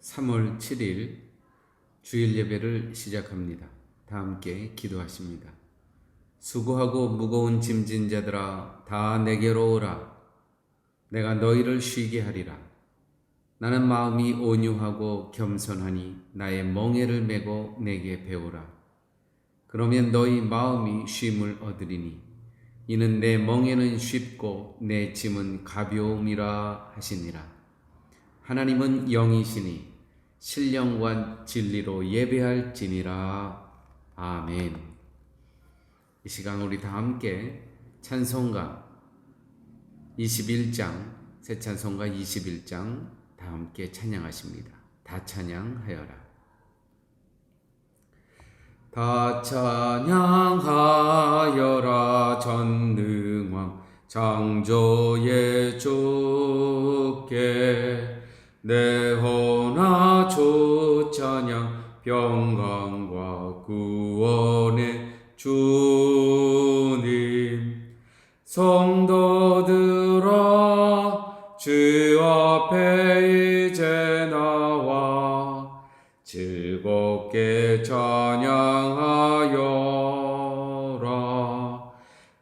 3월 7일 주일 예배를 시작합니다. 다 함께 기도하십니다. 수고하고 무거운 짐진 자들아 다 내게로 오라. 내가 너희를 쉬게 하리라. 나는 마음이 온유하고 겸손하니 나의 멍에를 메고 내게 배우라. 그러면 너희 마음이 쉼을 얻으리니 이는 내 멍에는 쉽고 내 짐은 가벼움이라 하시니라. 하나님은 영이시니 신령과 진리로 예배할지니라. 아멘. 이 시간 우리 다 함께 찬송가 21장, 새 찬송가 21장 다 함께 찬양하십니다. 다 찬양하여라. 다 찬양하여라. 전능왕 창조의 주께 내 혼아 주 찬양. 평강과 구원의 주님. 성도들아 주 앞에 이제 나와 즐겁게 찬양하여라.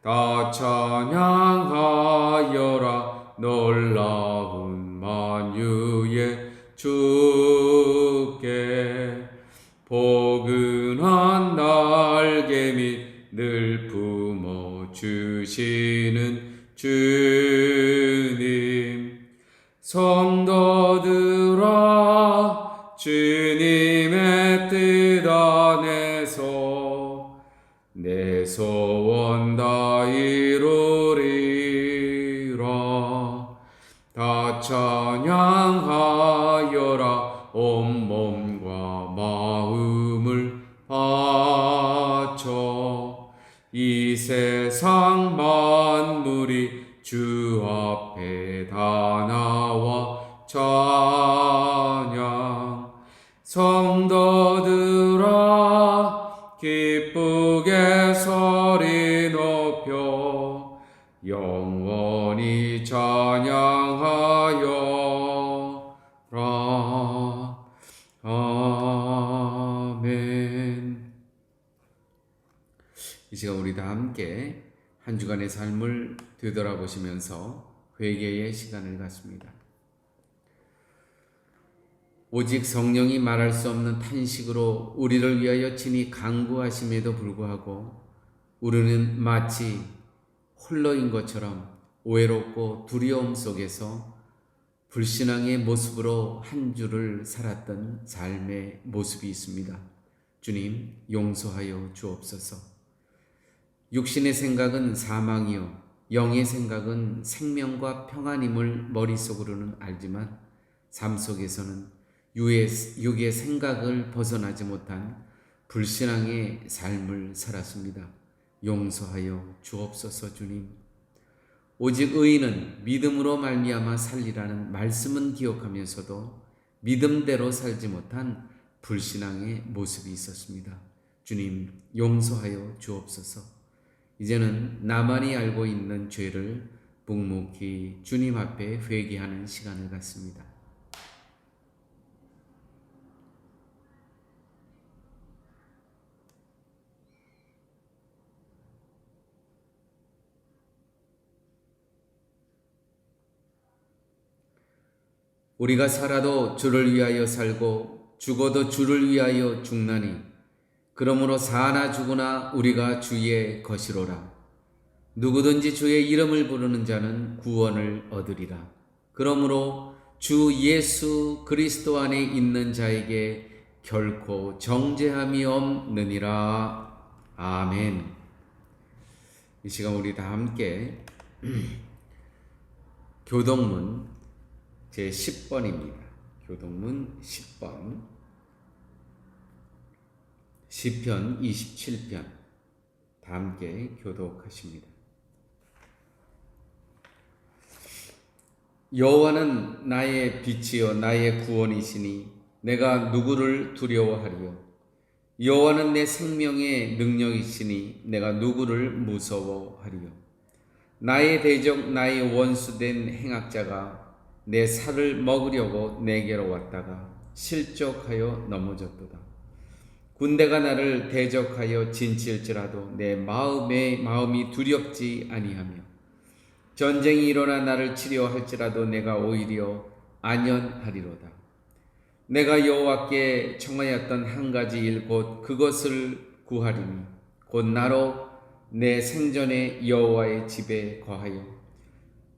다 찬양하여라. 놀라운 만유의 주께 포근한 날개 및 늘 품어주시는 주님. 성도들아 주님의 뜻 안에서 내 소원 다 이루리라. 다 찬양하여라. 온몸과 마음을 바쳐 이 세상 만물이 주 앞에 다 나와 찬양. 성도들아 기쁘게 소리 높여 영원히 찬양하여라. 아멘. 이 시간 우리 다 함께 한 주간의 삶을 되돌아보시면서 회개의 시간을 갖습니다. 오직 성령이 말할 수 없는 탄식으로 우리를 위하여 친히 간구하심에도 불구하고 우리는 마치 홀로인 것처럼 외롭고 두려움 속에서 불신앙의 모습으로 한 주를 살았던 삶의 모습이 있습니다. 주님 용서하여 주옵소서. 육신의 생각은 사망이요 영의 생각은 생명과 평안임을 머릿속으로는 알지만 삶 속에서는 육의 생각을 벗어나지 못한 불신앙의 삶을 살았습니다. 용서하여 주옵소서. 주님, 오직 의인은 믿음으로 말미암아 살리라는 말씀은 기억하면서도 믿음대로 살지 못한 불신앙의 모습이 있었습니다. 주님 용서하여 주옵소서. 이제는 나만이 알고 있는 죄를 묵묵히 주님 앞에 회개하는 시간을 갖습니다. 우리가 살아도 주를 위하여 살고 죽어도 주를 위하여 죽나니 그러므로 사나 죽으나 우리가 주의 것이로라. 누구든지 주의 이름을 부르는 자는 구원을 얻으리라. 그러므로 주 예수 그리스도 안에 있는 자에게 결코 정죄함이 없느니라. 아멘. 이 시간 우리 다 함께 교동문 제10번입니다. 교동문 10번 시편 27편 다 함께 교독하십니다. 여호와는 나의 빛이요 나의 구원이시니 내가 누구를 두려워하리요. 여호와는 내 생명의 능력이시니 내가 누구를 무서워하리요. 나의 대적 나의 원수된 행악자가 내 살을 먹으려고 내게로 왔다가 실족하여 넘어졌도다. 군대가 나를 대적하여 진칠지라도 내 마음이 두렵지 아니하며 전쟁이 일어나 나를 치려 할지라도 내가 오히려 안연하리로다. 내가 여호와께 청하였던 한 가지 일 곧 그것을 구하리니 곧 나로 내 생전에 여호와의 집에 거하여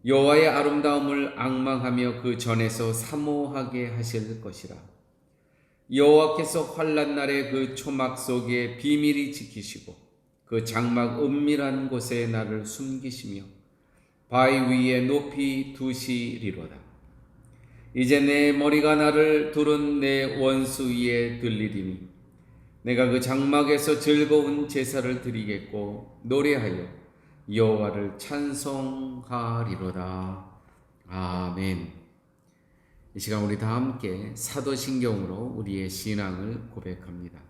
여호와의 아름다움을 앙망하며 그 전에서 사모하게 하실 것이라. 여호와께서 환난 날에 그 초막 속에 비밀히 지키시고 그 장막 은밀한 곳에 나를 숨기시며 바위 위에 높이 두시리로다. 이제 내 머리가 나를 두른 내 원수 위에 들리리니 내가 그 장막에서 즐거운 제사를 드리겠고 노래하여 여호와를 찬송하리로다. 아멘. 이 시간 우리 다 함께 사도신경으로 우리의 신앙을 고백합니다.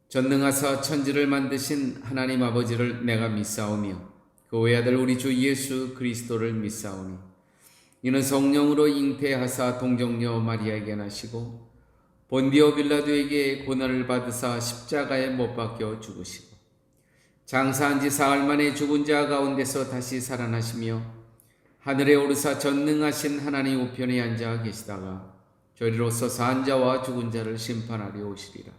전능하사 천지를 만드신 하나님 아버지를 내가 믿사오며 그 외아들 우리 주 예수 그리스도를 믿사오니 이는 성령으로 잉태하사 동정녀 마리아에게 나시고 본디오 빌라도에게 고난을 받으사 십자가에 못 박혀 죽으시고 장사한 지 사흘 만에 죽은 자 가운데서 다시 살아나시며 하늘에 오르사 전능하신 하나님 우편에 앉아 계시다가 저리로서 산 자와 죽은 자를 심판하려 오시리라.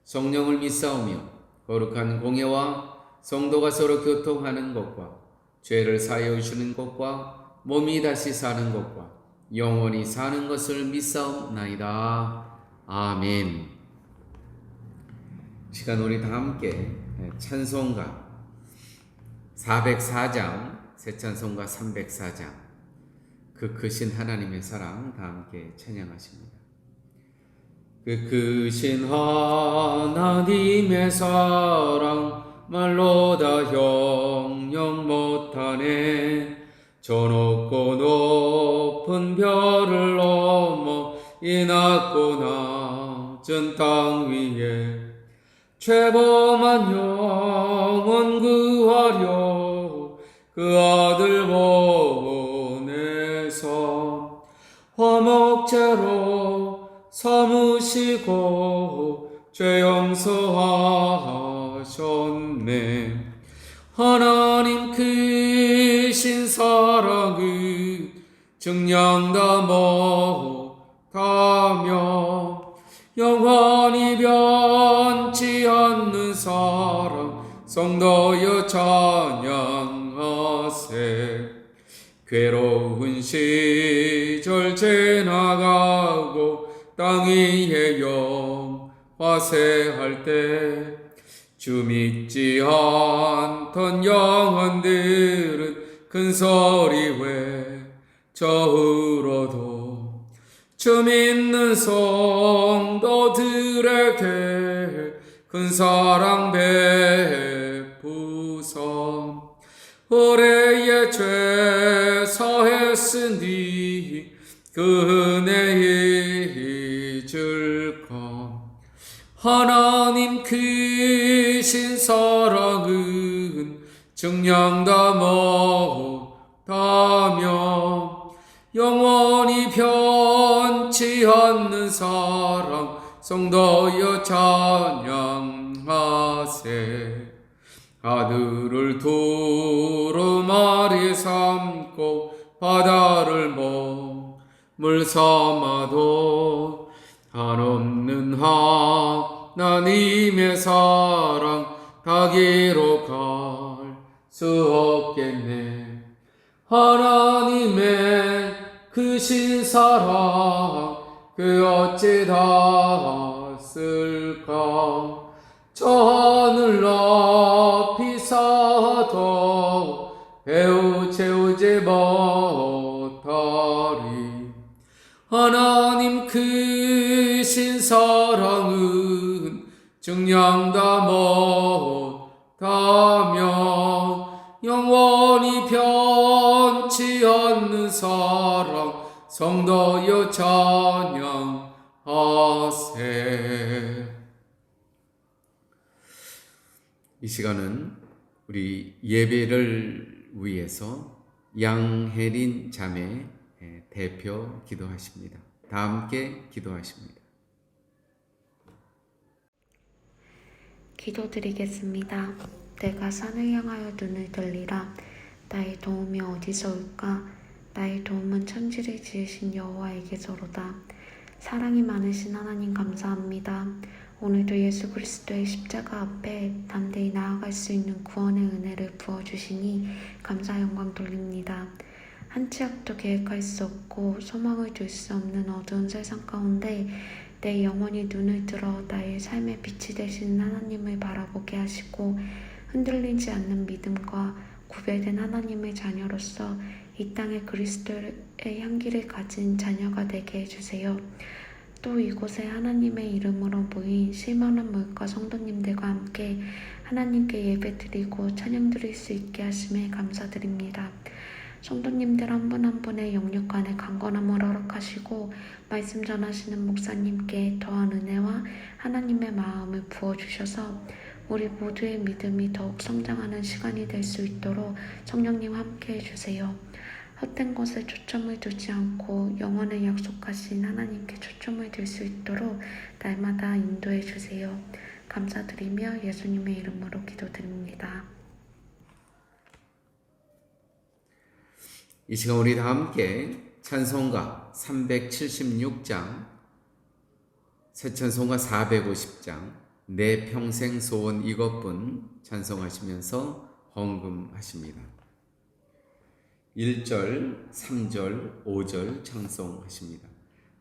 성령을 믿사오며 거룩한 공예와 성도가 서로 교통하는 것과 죄를 사하여 주시는 것과 몸이 다시 사는 것과 영원히 사는 것을 믿사옵나이다. 아멘. 시간 우리 다 함께 찬송가 404장 새 찬송가 304장 그 크신 하나님의 사랑 다 함께 찬양하십니다. 그 크신 하나님의 사랑 말로 다 형용 못하네. 저 높고 높은 별을 넘어 이 낮고 낮은 땅 위에 죄범한 영혼 구하려 그 아들 보내서 화목제로 삼으시고 죄 용서하셨네. 하나님 크신 사랑은 증량다 못하며 영원히 변치 않는 사랑 성도여 찬양하세. 괴로운 시절 지나가고 땅 위에 영화세할 때 주 믿지 않던 영혼들은 큰 소리 외쳐으로도 주 믿는 성도들에게 큰 사랑 베푸소. 의뢰의 죄 사했으니 그 은혜 잊을까. 하나님 크신 사랑은 증량다 못하며 영원히 변치 않는 사랑 성도여 찬양하세. 하늘을 두루마리 삼고 바다를 몸을 삼아도 한없는 하나님의 사랑 다 기록할 수 없겠네. 하나님의 크신 사랑 그 어찌 닿았을까. 저 하늘 높이 쌓아도 배우 채우지 못하리. 하나님 크신 사랑은 증량다 못하며 영원히 변치 않는 사랑 성도여 찬양하세. 이 시간은 우리 예배를 위해서 양혜린 자매 대표 기도하십니다. 다 함께 기도하십니다. 기도드리겠습니다. 내가 산을 향하여 눈을 들리라. 나의 도움이 어디서 올까? 나의 도움은 천지를 지으신 여호와에게서로다. 사랑이 많으신 하나님 감사합니다. 오늘도 예수 그리스도의 십자가 앞에 담대히 나아갈 수 있는 구원의 은혜를 부어주시니 감사 영광 돌립니다. 한 치 앞도 계획할 수 없고 소망을 둘 수 없는 어두운 세상 가운데 내 영혼이 눈을 들어 나의 삶의 빛이 되시는 하나님을 바라보게 하시고 흔들리지 않는 믿음과 구별된 하나님의 자녀로서 이 땅에 그리스도의 향기를 가진 자녀가 되게 해주세요. 또 이곳에 하나님의 이름으로 모인 실만한 물가 성도님들과 함께 하나님께 예배드리고 찬양드릴 수 있게 하심에 감사드립니다. 성도님들 한 분 한 분의 영육 간의 강건함을 허락하시고 말씀 전하시는 목사님께 더한 은혜와 하나님의 마음을 부어주셔서 우리 모두의 믿음이 더욱 성장하는 시간이 될 수 있도록 성령님 함께 해주세요. 헛된 것에 초점을 두지 않고 영원을 약속하신 하나님께 초점을 둘 수 있도록 날마다 인도해 주세요. 감사드리며 예수님의 이름으로 기도드립니다. 이 시간 우리 다 함께 찬송가 376장, 새 찬송가 450장, 내 평생 소원 이것뿐 찬송하시면서 헌금하십니다. 1절, 3절, 5절 찬송하십니다.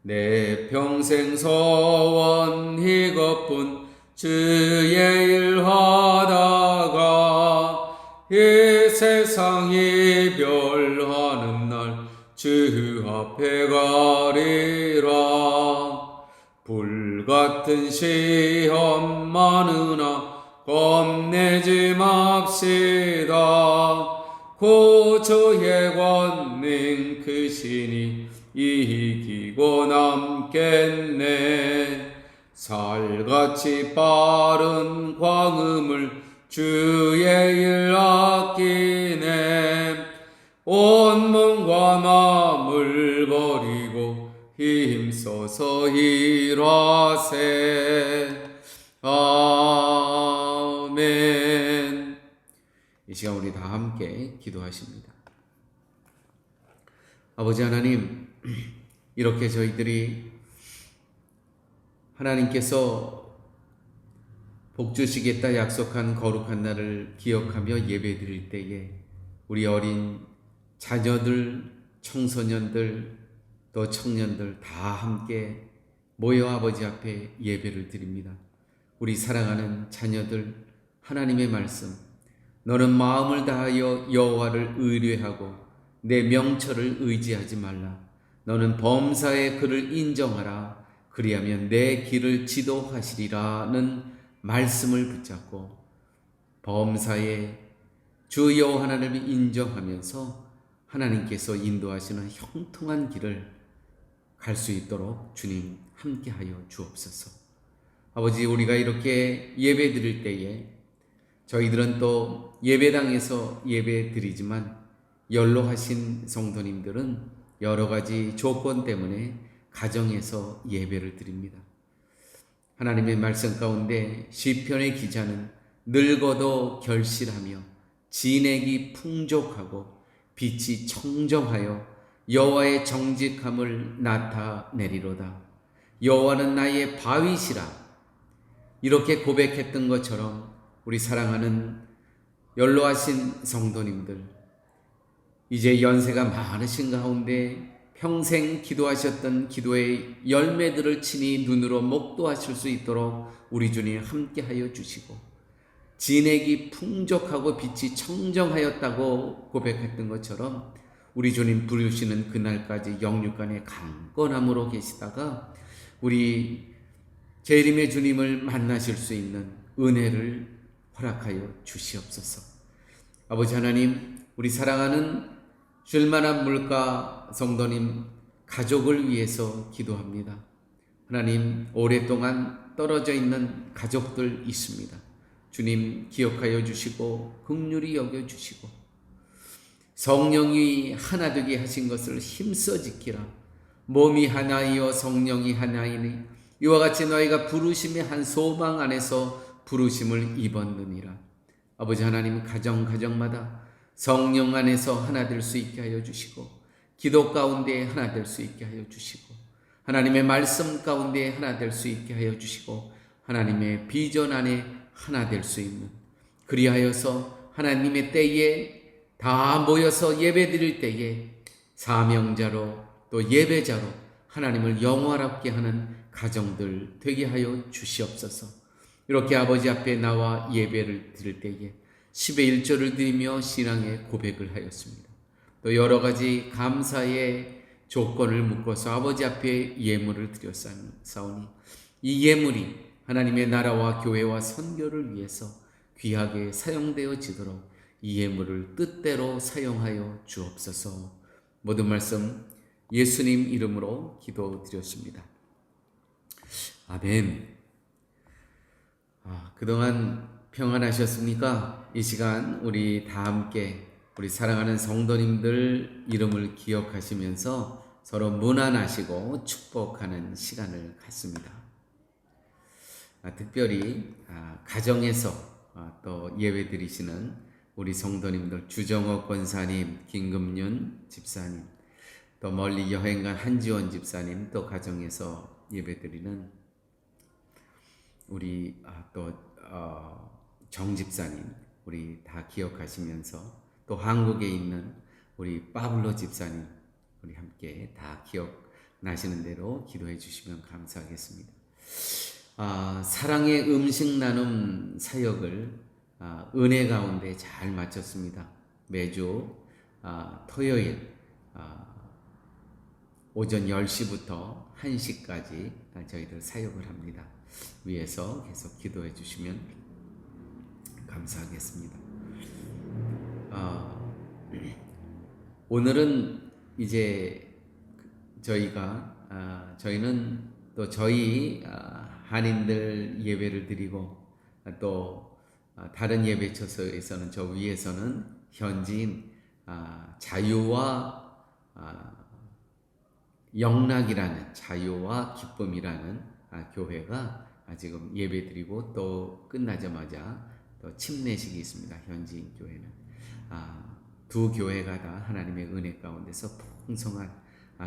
내 평생 소원 이것뿐 주의 일 하다가 이 세상 이별하는 날 주 앞에 가리라. 불같은 시험 많으나 겁내지 맙시다. 구주의 권능 크시니 이기고 남겠네. 살같이 빠른 광음을 주의 일 아끼네. 온 몸과 마음을 버리고 힘써서 일하세. 아멘. 이 시간 우리 다 함께 기도하십니다. 아버지 하나님, 이렇게 저희들이 하나님께서 복 주시겠다 약속한 거룩한 날을 기억하며 예배드릴 때에 우리 어린 자녀들, 청소년들, 또 청년들 다 함께 모여 아버지 앞에 예배를 드립니다. 우리 사랑하는 자녀들, 하나님의 말씀, 너는 마음을 다하여 여호와를 의뢰하고 내 명철을 의지하지 말라. 너는 범사의 그를 인정하라. 그리하면 내 길을 지도하시리라는 말씀을 붙잡고 범사의 주 여호와 하나님을 인정하면서 하나님께서 인도하시는 형통한 길을 갈 수 있도록 주님 함께하여 주옵소서. 아버지, 우리가 이렇게 예배 드릴 때에 저희들은 또 예배당에서 예배 드리지만 연로하신 성도님들은 여러 가지 조건 때문에 가정에서 예배를 드립니다. 하나님의 말씀 가운데 시편의 기자는 늙어도 결실하며 진액이 풍족하고 빛이 청정하여 여호와의 정직함을 나타내리로다. 여호와는 나의 바위시라. 이렇게 고백했던 것처럼 우리 사랑하는 연로하신 성도님들, 이제 연세가 많으신 가운데 평생 기도하셨던 기도의 열매들을 친히 눈으로 목도하실 수 있도록 우리 주님 함께하여 주시고, 진액이 풍족하고 빛이 청정하였다고 고백했던 것처럼 우리 주님 부르시는 그날까지 영육간의 강건함으로 계시다가 우리 재림의 주님을 만나실 수 있는 은혜를 허락하여 주시옵소서. 아버지 하나님, 우리 사랑하는 쉴만한 물가 성도님 가족을 위해서 기도합니다. 하나님, 오랫동안 떨어져 있는 가족들 있습니다. 주님 기억하여 주시고 긍휼히 여겨 주시고 성령이 하나 되게 하신 것을 힘써 지키라. 몸이 하나이요 성령이 하나이니 이와 같이 너희가 부르심의 한 소망 안에서 부르심을 입었느니라. 아버지 하나님, 가정마다 성령 안에서 하나 될 수 있게 하여 주시고, 기도 가운데 하나 될 수 있게 하여 주시고, 하나님의 말씀 가운데 하나 될 수 있게 하여 주시고, 하나님의 비전 안에 하나 될 수 있는, 그리하여서 하나님의 때에 다 모여서 예배 드릴 때에 사명자로 또 예배자로 하나님을 영화롭게 하는 가정들 되게 하여 주시옵소서. 이렇게 아버지 앞에 나와 예배를 드릴 때에 10의 1조를 드리며 신앙의 고백을 하였습니다. 또 여러 가지 감사의 조건을 묶어서 아버지 앞에 예물을 드렸사오니 이 예물이 하나님의 나라와 교회와 선교를 위해서 귀하게 사용되어지도록 이 예물을 뜻대로 사용하여 주옵소서. 모든 말씀 예수님 이름으로 기도드렸습니다. 아멘. 그동안 평안하셨습니까? 이 시간 우리 다 함께 우리 사랑하는 성도님들 이름을 기억하시면서 서로 문안하시고 축복하는 시간을 갖습니다. 특별히 가정에서 또 예배 드리시는 우리 성도님들, 주정옥 권사님, 김금윤 집사님, 또 멀리 여행간 한지원 집사님, 또 가정에서 예배 드리는 우리 정 집사님, 우리 다 기억하시면서 또 한국에 있는 우리 파블로 집사님, 우리 함께 다 기억나시는 대로 기도해 주시면 감사하겠습니다. 사랑의 음식 나눔 사역을 은혜 가운데 잘 마쳤습니다. 매주 토요일 오전 10시부터 1시까지 저희들 사역을 합니다. 위에서 계속 기도해 주시면 감사하겠습니다. 오늘은 이제 저희는 또 저희 한인들 예배를 드리고 또 다른 예배처소에서는 저 위에서는 현지인 자유와 영락이라는, 자유와 기쁨이라는 교회가 지금 예배 드리고 또 끝나자마자 또 침례식이 있습니다. 현지인 교회는 두 교회가 다 하나님의 은혜 가운데서 풍성한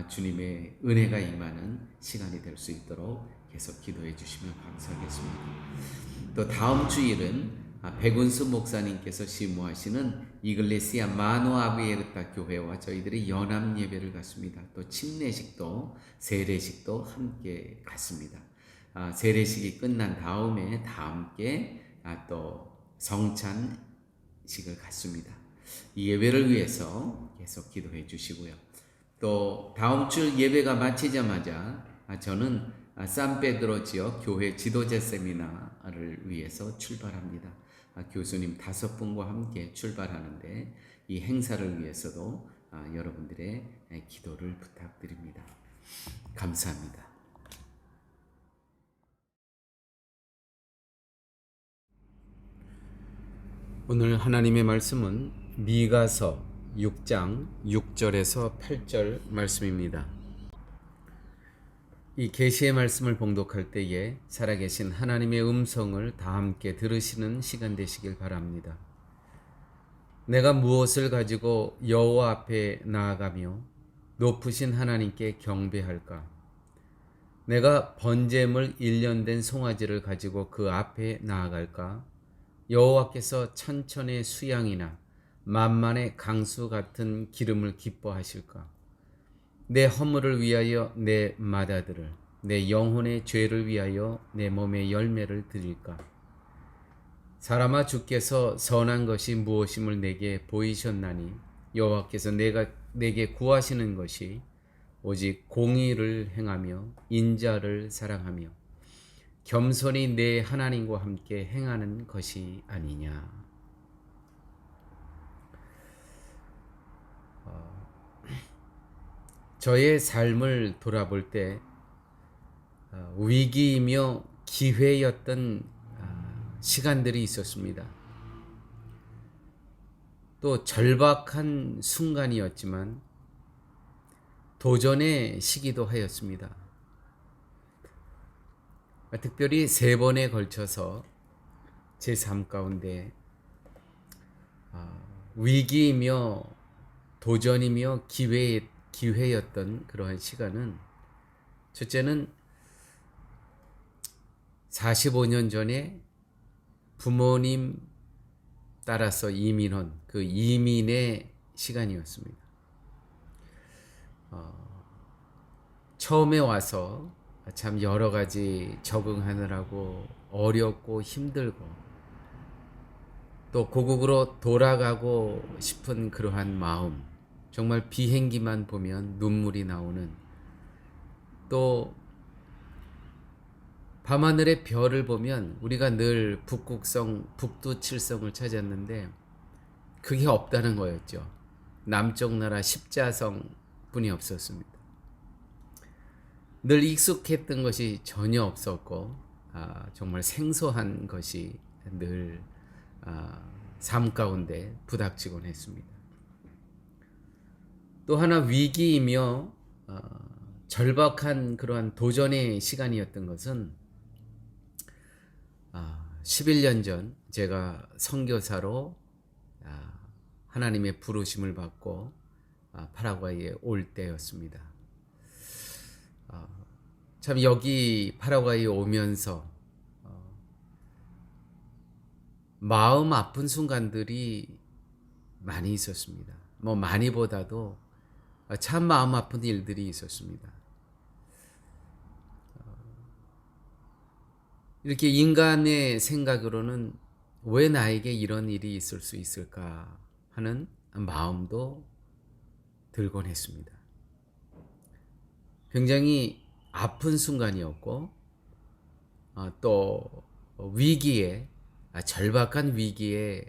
주님의 은혜가 임하는 시간이 될 수 있도록 계속 기도해 주시면 감사하겠습니다. 또 다음 주일은 백운수 목사님께서 시무하시는 이글레시아 마노아비에르타 교회와 저희들이 연합 예배를 갖습니다. 또 침례식도 세례식도 함께 갖습니다. 세례식이 끝난 다음에 다 함께 또 성찬식을 갖습니다. 이 예배를 위해서 계속 기도해 주시고요. 또 다음 주 예배가 마치자마자 저는 산페드로 지역 교회 지도자 세미나를 위해서 출발합니다. 교수님 5분과 함께 출발하는데 이 행사를 위해서도 여러분들의 기도를 부탁드립니다. 감사합니다. 오늘 하나님의 말씀은 미가서 6장 6절에서 8절 말씀입니다. 이 계시의 말씀을 봉독할 때에 살아계신 하나님의 음성을 다 함께 들으시는 시간 되시길 바랍니다. 내가 무엇을 가지고 여호와 앞에 나아가며 높으신 하나님께 경배할까? 내가 번제물 1년 된 송아지를 가지고 그 앞에 나아갈까? 여호와께서 천천의 수양이나 만만의 강수 같은 기름을 기뻐하실까? 내 허물을 위하여 내 맏아들을, 내 영혼의 죄를 위하여 내 몸의 열매를 드릴까? 사람아, 주께서 선한 것이 무엇임을 내게 보이셨나니 여호와께서 내게 구하시는 것이 오직 공의를 행하며 인자를 사랑하며 겸손히 내 하나님과 함께 행하는 것이 아니냐. 저의 삶을 돌아볼 때 위기이며 기회였던 시간들이 있었습니다. 또 절박한 순간이었지만 도전의 시기도 하였습니다. 특별히 3번에 걸쳐서 제 삶 가운데 위기이며 도전이며 기회였던 그러한 시간은, 첫째는 45년 전에 부모님 따라서 이민한 그 이민의 시간이었습니다. 처음에 와서 참 여러 가지 적응하느라고 어렵고 힘들고, 또 고국으로 돌아가고 싶은 그러한 마음, 정말 비행기만 보면 눈물이 나오는, 또 밤하늘의 별을 보면 우리가 늘 북극성, 북두칠성을 찾았는데 그게 없다는 거였죠. 남쪽 나라 십자성 뿐이 없었습니다. 늘 익숙했던 것이 전혀 없었고, 정말 생소한 것이 늘 삶 가운데 부닥치곤 했습니다. 또 하나 위기이며 절박한 그러한 도전의 시간이었던 것은 11년 전 제가 선교사로 하나님의 부르심을 받고 파라과이에 올 때였습니다. 참 여기 파라과이에 오면서 마음 아픈 순간들이 많이 있었습니다. 뭐 많이보다도 참 마음 아픈 일들이 있었습니다. 이렇게 인간의 생각으로는 왜 나에게 이런 일이 있을 수 있을까 하는 마음도 들곤 했습니다. 굉장히 아픈 순간이었고, 또 위기에, 절박한 위기의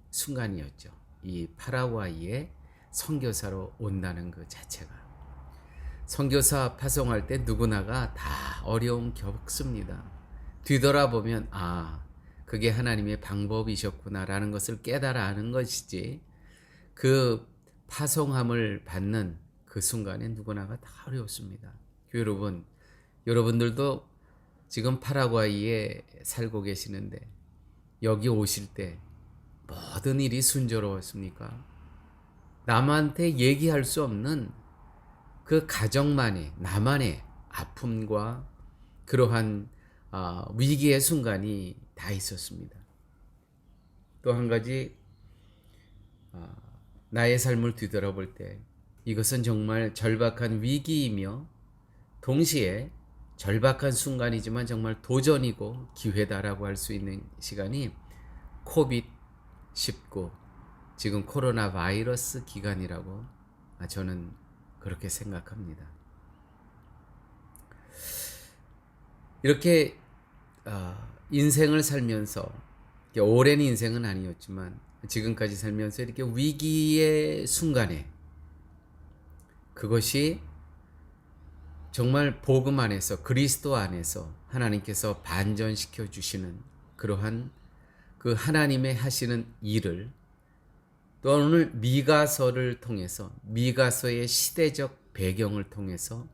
순간이었죠. 이 파라과이에 선교사로 온다는 그 자체가. 선교사 파송할 때 누구나가 다 어려움 겪습니다. 뒤돌아보면 그게 하나님의 방법이셨구나라는 것을 깨달아 아는 것이지, 그 파송함을 받는 그 순간에 누구나가 다 어려웠습니다. 여러분, 여러분들도 지금 파라과이에 살고 계시는데 여기 오실 때 모든 일이 순조로웠습니까? 남한테 얘기할 수 없는 그 가정만의, 나만의 아픔과 그러한 위기의 순간이 다 있었습니다. 또 한 가지, 나의 삶을 뒤돌아볼 때 이것은 정말 절박한 위기이며 동시에 절박한 순간이지만 정말 도전이고 기회다라고 할 수 있는 시간이 코비드-19, 지금 코로나 바이러스 기간이라고 저는 그렇게 생각합니다. 이렇게 인생을 살면서, 오랜 인생은 아니었지만 지금까지 살면서 이렇게 위기의 순간에, 그것이 정말 복음 안에서, 그리스도 안에서 하나님께서 반전시켜 주시는 그러한 그 하나님의 하시는 일을, 또 오늘 미가서를 통해서, 미가서의 시대적 배경을 통해서,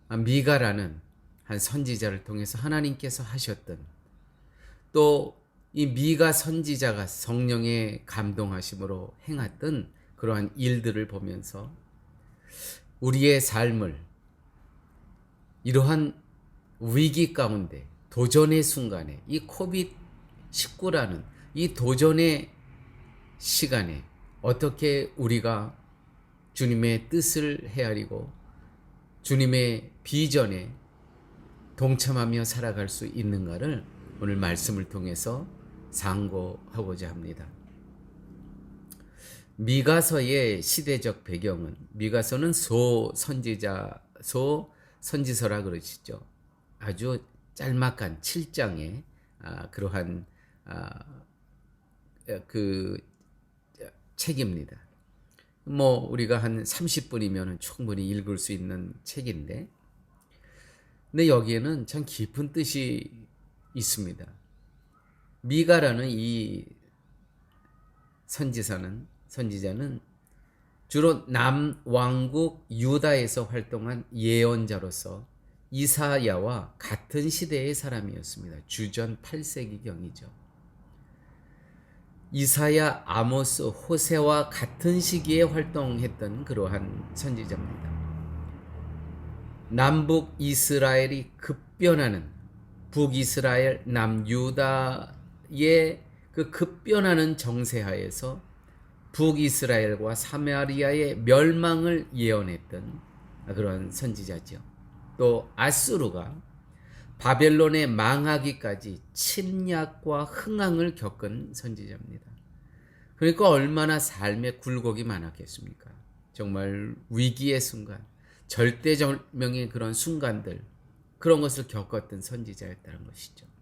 미가라는 한 선지자를 통해서 하나님께서 하셨던, 또 이 미가 선지자가 성령의 감동하심으로 행했던 그러한 일들을 보면서 우리의 삶을 이러한 위기 가운데, 도전의 순간에, 이 코비드-19라는 이 도전의 시간에 어떻게 우리가 주님의 뜻을 헤아리고 주님의 비전에 동참하며 살아갈 수 있는가를 오늘 말씀을 통해서 상고하고자 합니다. 미가서의 시대적 배경은, 미가서는 선지서라 그러시죠. 아주 짤막한 7장의 그러한 그 책입니다. 뭐 우리가 한 30분이면 충분히 읽을 수 있는 책인데, 근데 여기에는 참 깊은 뜻이 있습니다. 미가라는 이 선지자는 주로 남왕국 유다에서 활동한 예언자로서 이사야와 같은 시대의 사람이었습니다. 주전 8세기경이죠. 이사야, 아모스, 호세와 같은 시기에 활동했던 그러한 선지자입니다. 남북 이스라엘이 급변하는 북이스라엘, 남유다의 그 급변하는 정세하에서 북이스라엘과 사마리아의 멸망을 예언했던 그런 선지자죠. 또 아수르가 바벨론에 망하기까지 침략과 흥황을 겪은 선지자입니다. 그러니까 얼마나 삶의 굴곡이 많았겠습니까? 정말 위기의 순간, 절대절명의 그런 순간들, 그런 것을 겪었던 선지자였다는 것이죠.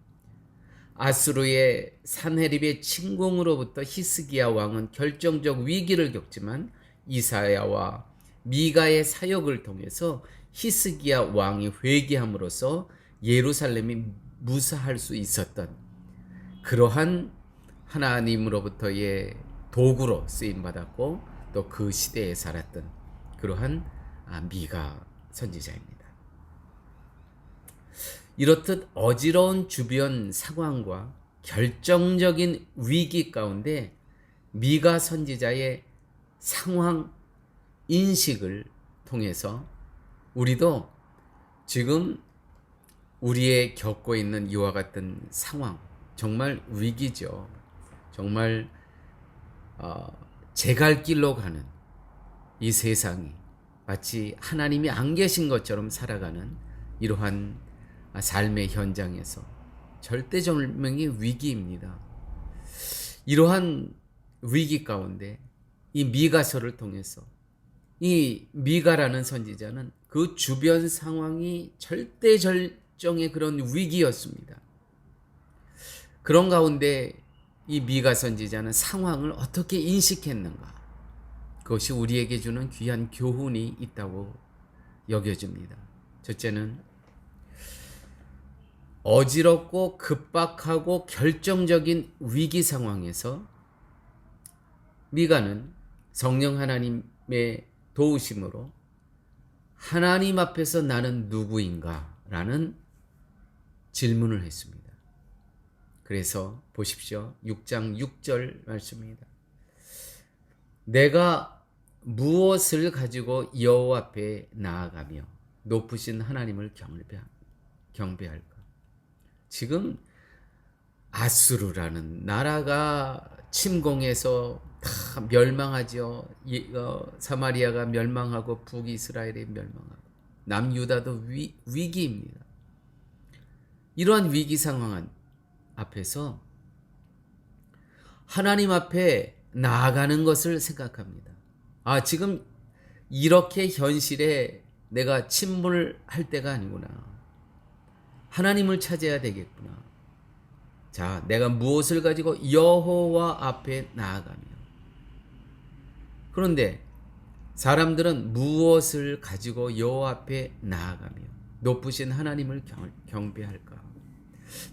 아수르의 산헤립의 침공으로부터 히스기야 왕은 결정적 위기를 겪지만 이사야와 미가의 사역을 통해서 히스기야 왕이 회개함으로써 예루살렘이 무사할 수 있었던 그러한 하나님으로부터의 도구로 쓰임받았고 또 그 시대에 살았던 그러한 미가 선지자입니다. 이렇듯 어지러운 주변 상황과 결정적인 위기 가운데 미가 선지자의 상황 인식을 통해서 우리도 지금 우리의 겪고 있는 이와 같은 상황, 정말 위기죠. 정말 제갈 길로 가는 이 세상이 마치 하나님이 안 계신 것처럼 살아가는 이러한 삶의 현장에서 절대절명의 위기입니다. 이러한 위기 가운데 이 미가서를 통해서 이 미가라는 선지자는 그 주변 상황이 절대절정의 그런 위기였습니다. 그런 가운데 이 미가 선지자는 상황을 어떻게 인식했는가? 그것이 우리에게 주는 귀한 교훈이 있다고 여겨집니다. 첫째는 어지럽고 급박하고 결정적인 위기 상황에서 미가는 성령 하나님의 도우심으로 하나님 앞에서 나는 누구인가? 라는 질문을 했습니다. 그래서 보십시오. 6장 6절 말씀입니다. 내가 무엇을 가지고 여호와 앞에 나아가며 높으신 하나님을 경배할까? 지금 아수르라는 나라가 침공해서 다 멸망하죠. 사마리아가 멸망하고 북이스라엘이 멸망하고 남유다도 위기입니다. 이러한 위기 상황 앞에서 하나님 앞에 나아가는 것을 생각합니다. 지금 이렇게 현실에 내가 침몰할 때가 아니구나. 하나님을 찾아야 되겠구나. 자, 내가 무엇을 가지고 여호와 앞에 나아가며. 그런데 사람들은 무엇을 가지고 여호와 앞에 나아가며 높으신 하나님을 경배할까?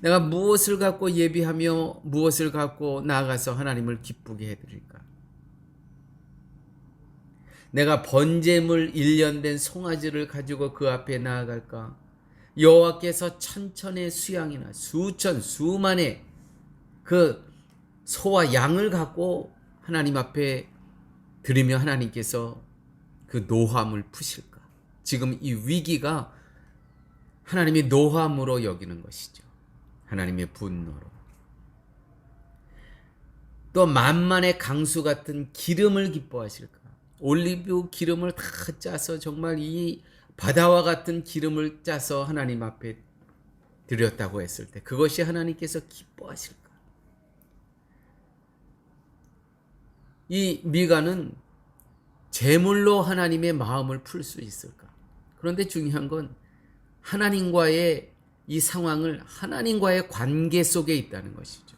내가 무엇을 갖고 예비하며 무엇을 갖고 나아가서 하나님을 기쁘게 해드릴까? 내가 번제물 1년 된 송아지를 가지고 그 앞에 나아갈까? 여호와께서 천천의 수양이나 수만의 그 소와 양을 갖고 하나님 앞에 드리며 하나님께서 그 노함을 푸실까? 지금 이 위기가 하나님의 노함으로 여기는 것이죠. 하나님의 분노로. 또 만만의 강수 같은 기름을 기뻐하실까? 올리브 기름을 다 짜서 정말 이 바다와 같은 기름을 짜서 하나님 앞에 드렸다고 했을 때 그것이 하나님께서 기뻐하실까? 이 미가는 제물로 하나님의 마음을 풀 수 있을까? 그런데 중요한 건 하나님과의 이 상황을 하나님과의 관계 속에 있다는 것이죠.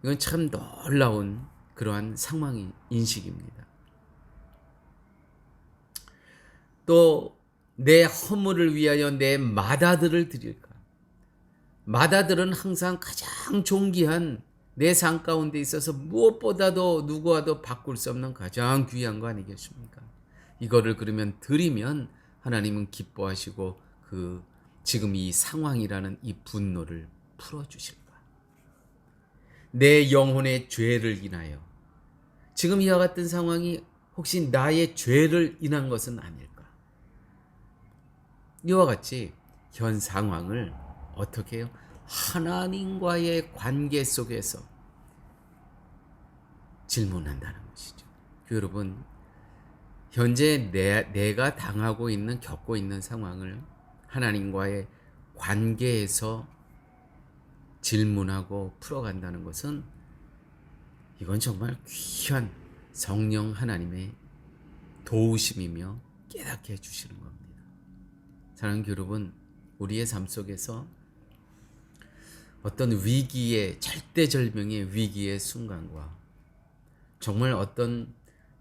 이건 참 놀라운 그러한 상황 인식입니다. 또 내 허물을 위하여 내 마다들을 드릴까? 마다들은 항상 가장 존귀한 내 삶 가운데 있어서 무엇보다도 누구와도 바꿀 수 없는 가장 귀한 거 아니겠습니까? 이거를 그러면 드리면 하나님은 기뻐하시고 지금 이 상황이라는 이 분노를 풀어주실 거야. 내 영혼의 죄를 인하여 지금 이와 같은 상황이 혹시 나의 죄를 인한 것은 아닐까? 이와 같이 현 상황을 어떻게 해요? 하나님과의 관계 속에서 질문한다는 것이죠. 여러분, 현재 내가 당하고 있는, 겪고 있는 상황을 하나님과의 관계에서 질문하고 풀어간다는 것은 이건 정말 귀한 성령 하나님의 도우심이며 깨닫게 해주시는 겁니다. 사랑하는 여러분, 우리의 삶 속에서 어떤 위기의, 절대절명의 위기의 순간과 정말 어떤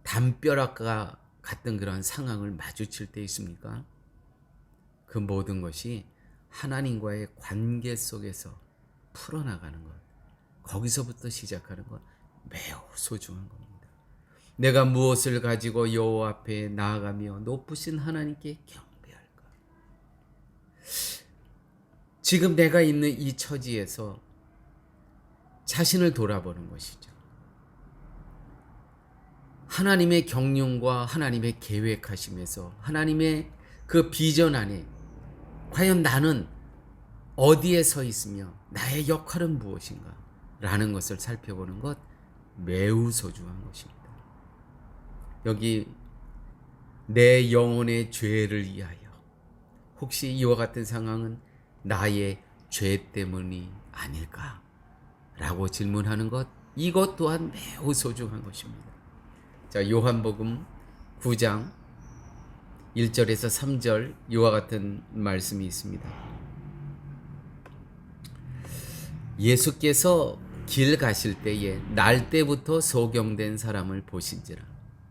담벼락과 같은 그런 상황을 마주칠 때 있습니까? 그 모든 것이 하나님과의 관계 속에서 풀어나가는 것, 거기서부터 시작하는 것 매우 소중한 겁니다. 내가 무엇을 가지고 여호와 앞에 나아가며 높으신 하나님께 경배할까? 지금 내가 있는 이 처지에서 자신을 돌아보는 것이죠. 하나님의 경륜과 하나님의 계획하심에서 하나님의 그 비전 안에 과연 나는 어디에 서 있으며 나의 역할은 무엇인가 라는 것을 살펴보는 것 매우 소중한 것입니다. 여기 내 영혼의 죄를 위하여, 혹시 이와 같은 상황은 나의 죄 때문이 아닐까? 라고 질문하는 것, 이것 또한 매우 소중한 것입니다. 자, 요한복음 9장 1절에서 3절 이와 같은 말씀이 있습니다. 예수께서 길 가실 때에 날 때부터 소경된 사람을 보신지라.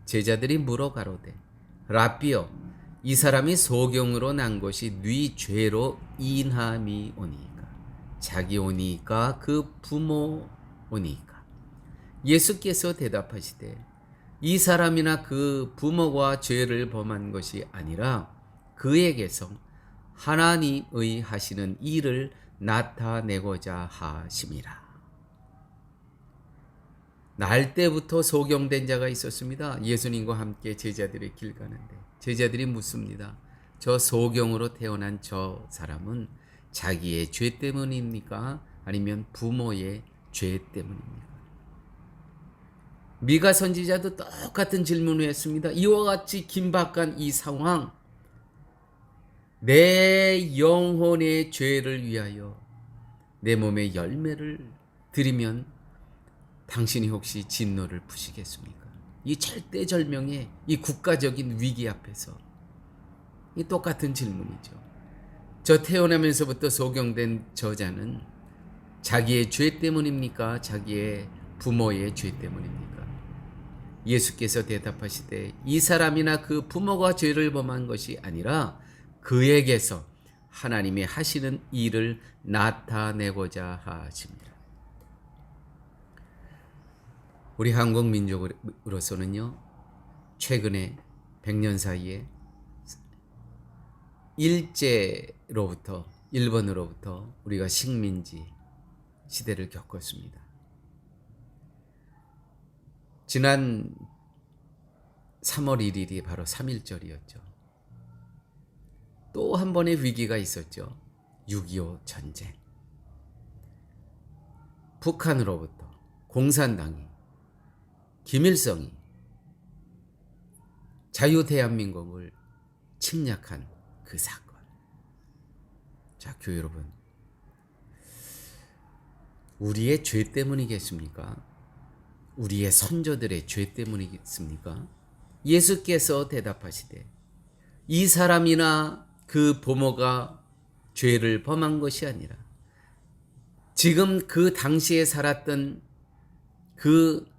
제자들이 물어 가로되 라삐여, 이 사람이 소경으로 난 것이 네 죄로 인함이 오니까 자기 오니까 그 부모 오니까. 예수께서 대답하시되 이 사람이나 그 부모가 죄를 범한 것이 아니라 그에게서 하나님의 하시는 일을 나타내고자 하심이라. 날 때부터 소경된 자가 있었습니다. 예수님과 함께 제자들의 길 가는데 제자들이 묻습니다. 저 소경으로 태어난 저 사람은 자기의 죄 때문입니까? 아니면 부모의 죄 때문입니까? 미가 선지자도 똑같은 질문을 했습니다. 이와 같이 긴박한 이 상황, 내 영혼의 죄를 위하여 내 몸의 열매를 드리면 당신이 혹시 진노를 푸시겠습니까? 이 절대절명의 이 국가적인 위기 앞에서 이 똑같은 질문이죠. 저 태어나면서부터 소경된 저자는 자기의 죄 때문입니까? 자기의 부모의 죄 때문입니까? 예수께서 대답하시되 이 사람이나 그 부모가 죄를 범한 것이 아니라 그에게서 하나님이 하시는 일을 나타내고자 하십니다. 우리 한국 민족으로서는요, 최근에 100년 사이에 일제로부터, 일본으로부터 우리가 식민지 시대를 겪었습니다. 지난 3월 1일이 바로 3.1절이었죠. 또 한 번의 위기가 있었죠. 6.25 전쟁. 북한으로부터 공산당이, 김일성이 자유대한민국을 침략한 그 사건. 자, 교회 여러분, 우리의 죄 때문이겠습니까? 우리의 선조들의 죄 때문이겠습니까? 예수께서 대답하시되 이 사람이나 그 부모가 죄를 범한 것이 아니라 지금 그 당시에 살았던 그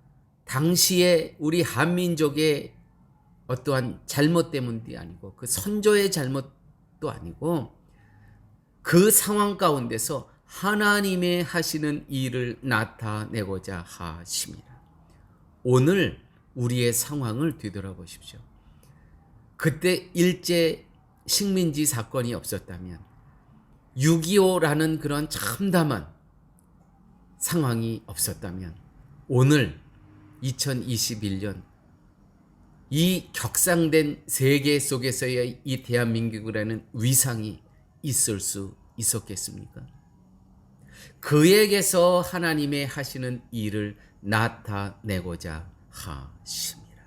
당시에 우리 한민족의 어떠한 잘못 때문이 아니고 그 선조의 잘못도 아니고 그 상황 가운데서 하나님의 하시는 일을 나타내고자 하심이라. 오늘 우리의 상황을 뒤돌아보십시오. 그때 일제 식민지 사건이 없었다면 6.25라는 그런 참담한 상황이 없었다면 오늘 2021년 이 격상된 세계 속에서의 이 대한민국이라는 위상이 있을 수 있었겠습니까? 그에게서 하나님의 하시는 일을 나타내고자 하심이라.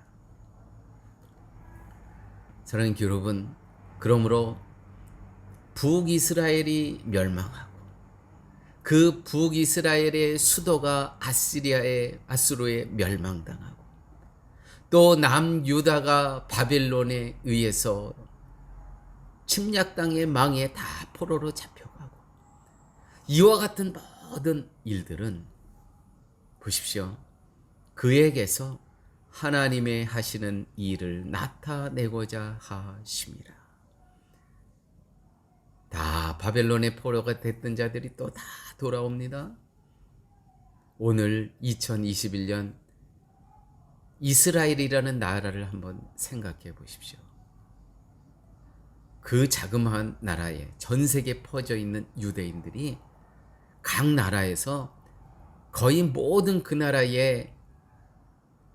사랑하는 여러분, 그러므로 북이스라엘이 멸망하고 그 북이스라엘의 수도가 아수르에 멸망당하고 또 남유다가 바벨론에 의해서 침략당해 망해 다 포로로 잡혀가고 이와 같은 모든 일들은 보십시오. 그에게서 하나님의 하시는 일을 나타내고자 하심이라. 다 바벨론의 포로가 됐던 자들이 또 다 돌아옵니다. 오늘 2021년 이스라엘이라는 나라를 한번 생각해 보십시오. 그 자그마한 나라에 전 세계에 퍼져 있는 유대인들이 각 나라에서 거의 모든 그 나라의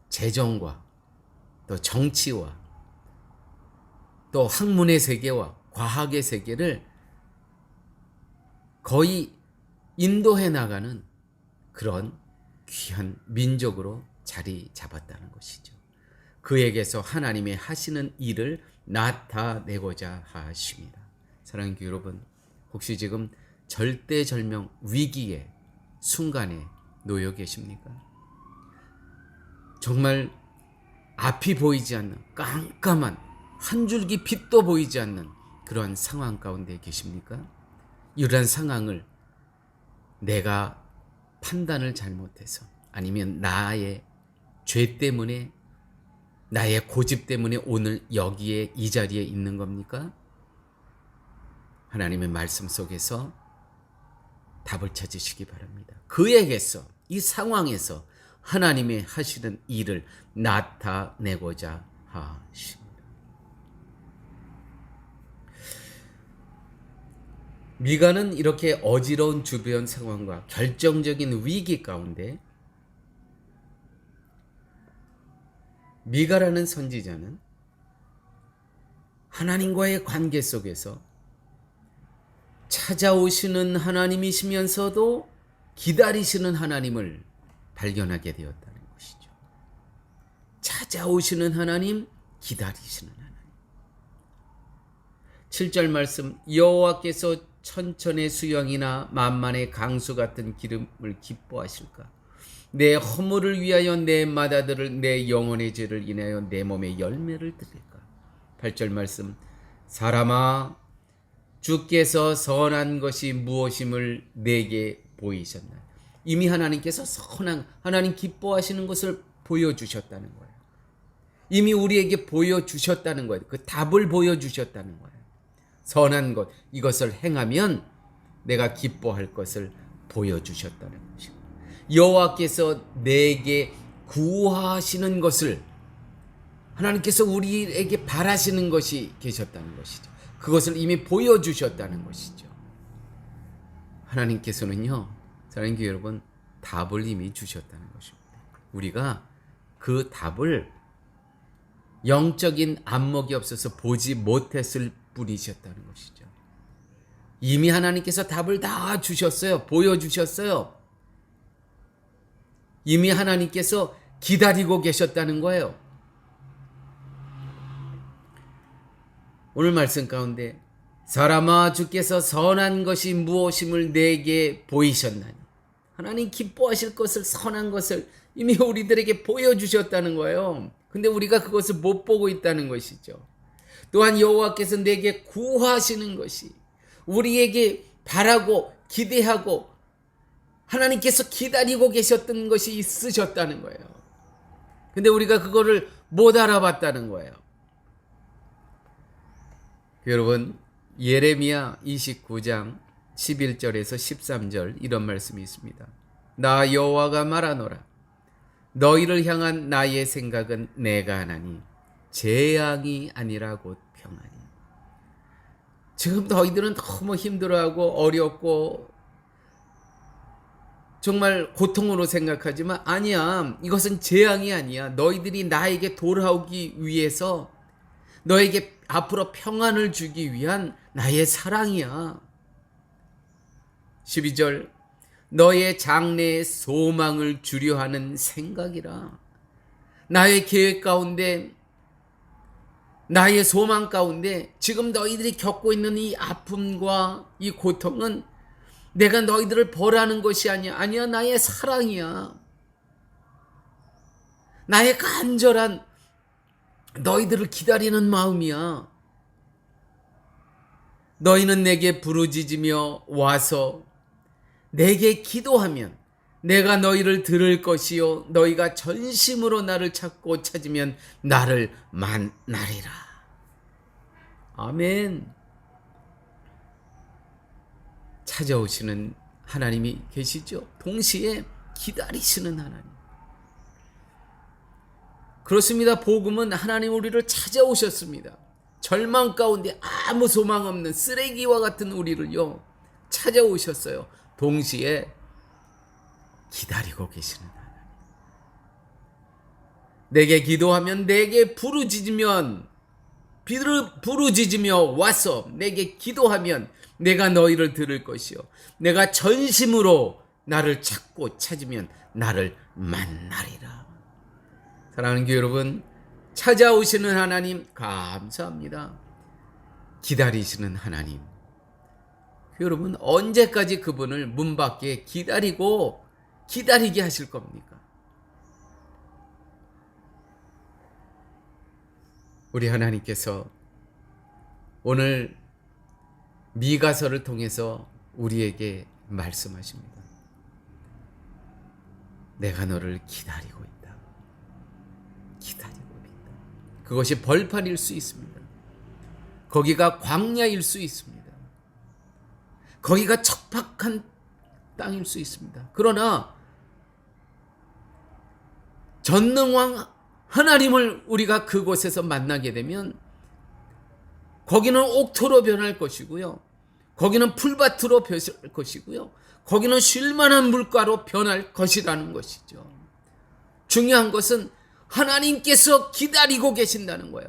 재정과 또 정치와 또 학문의 세계와 과학의 세계를 거의 인도해 나가는 그런 귀한 민족으로 자리 잡았다는 것이죠. 그에게서 하나님의 하시는 일을 나타내고자 하십니다. 사랑하는 여러분, 혹시 지금 절대절명 위기의 순간에 놓여 계십니까? 정말 앞이 보이지 않는 깜깜한 한 줄기 빛도 보이지 않는 그런 상황 가운데 계십니까? 이러한 상황을 내가 판단을 잘못해서 아니면 나의 죄 때문에 나의 고집 때문에 오늘 여기에 이 자리에 있는 겁니까? 하나님의 말씀 속에서 답을 찾으시기 바랍니다. 그에게서 이 상황에서 하나님의 하시는 일을 나타내고자 하십니다. 미가는 이렇게 어지러운 주변 상황과 결정적인 위기 가운데 미가라는 선지자는 하나님과의 관계 속에서 찾아오시는 하나님이시면서도 기다리시는 하나님을 발견하게 되었다는 것이죠. 찾아오시는 하나님, 기다리시는 하나님. 7절 말씀, 여호와께서 천천의 수영이나 만만의 강수 같은 기름을 기뻐하실까? 내 허물을 위하여 내 마다들을 내 영혼의 죄를 인하여 내 몸의 열매를 드릴까? 8절 말씀, 사람아 주께서 선한 것이 무엇임을 내게 보이셨나요? 이미 하나님께서 선한 하나님 기뻐하시는 것을 보여주셨다는 거예요. 이미 우리에게 보여주셨다는 거예요. 그 답을 보여주셨다는 거예요. 선한 것, 이것을 행하면 내가 기뻐할 것을 보여주셨다는 것이고, 여호와께서 내게 구하시는 것을 하나님께서 우리에게 바라시는 것이 계셨다는 것이죠. 그것을 이미 보여주셨다는 것이죠. 하나님께서는요, 사랑하는 교회 여러분, 답을 이미 주셨다는 것입니다. 우리가 그 답을 영적인 안목이 없어서 보지 못했을 뿐이셨다는 것이죠. 이미 하나님께서 답을 다 주셨어요. 보여주셨어요. 이미 하나님께서 기다리고 계셨다는 거예요. 오늘 말씀 가운데 사람아 주께서 선한 것이 무엇임을 내게 보이셨나니, 하나님 기뻐하실 것을, 선한 것을 이미 우리들에게 보여주셨다는 거예요. 근데 우리가 그것을 못 보고 있다는 것이죠. 또한 여호와께서 내게 구하시는 것이, 우리에게 바라고 기대하고 하나님께서 기다리고 계셨던 것이 있으셨다는 거예요. 근데 우리가 그거를 못 알아봤다는 거예요. 여러분, 예레미야 29장 11절에서 13절 이런 말씀이 있습니다. 나 여호와가 말하노라. 너희를 향한 나의 생각은 내가 하나니 재앙이 아니라 곧 평안이. 지금 너희들은 너무 힘들어하고 어렵고 정말 고통으로 생각하지만 아니야. 이것은 재앙이 아니야. 너희들이 나에게 돌아오기 위해서 너에게 앞으로 평안을 주기 위한 나의 사랑이야. 12절 너의 장래의 소망을 주려 하는 생각이라. 나의 계획 가운데 나의 소망 가운데 지금 너희들이 겪고 있는 이 아픔과 이 고통은 내가 너희들을 벌하는 것이 아니야. 아니야, 나의 사랑이야. 나의 간절한 너희들을 기다리는 마음이야. 너희는 내게 부르짖으며 와서 내게 기도하면 내가 너희를 들을 것이요 너희가 전심으로 나를 찾고 찾으면 나를 만나리라. 아멘. 찾아오시는 하나님이 계시죠. 동시에 기다리시는 하나님. 그렇습니다. 복음은 하나님 우리를 찾아오셨습니다. 절망 가운데 아무 소망 없는 쓰레기와 같은 우리를요 찾아오셨어요. 동시에 기다리고 계시는 하나님. 내게 기도하면 내게 부르짖으며 와서 내게 기도하면 내가 너희를 들을 것이요 내가 전심으로 나를 찾고 찾으면 나를 만나리라. 사랑하는 교회 여러분, 찾아오시는 하나님 감사합니다. 기다리시는 하나님, 여러분 언제까지 그분을 문 밖에 기다리게 하실 겁니까? 우리 하나님께서 오늘 미가서를 통해서 우리에게 말씀하십니다. 내가 너를 기다리고 있다. 기다리고 있다. 그것이 벌판일 수 있습니다. 거기가 광야일 수 있습니다. 거기가 척박한 땅일 수 있습니다. 그러나 전능왕 하나님을 우리가 그곳에서 만나게 되면 거기는 옥토로 변할 것이고요. 거기는 풀밭으로 변할 것이고요. 거기는 쉴만한 물가로 변할 것이라는 것이죠. 중요한 것은 하나님께서 기다리고 계신다는 거예요.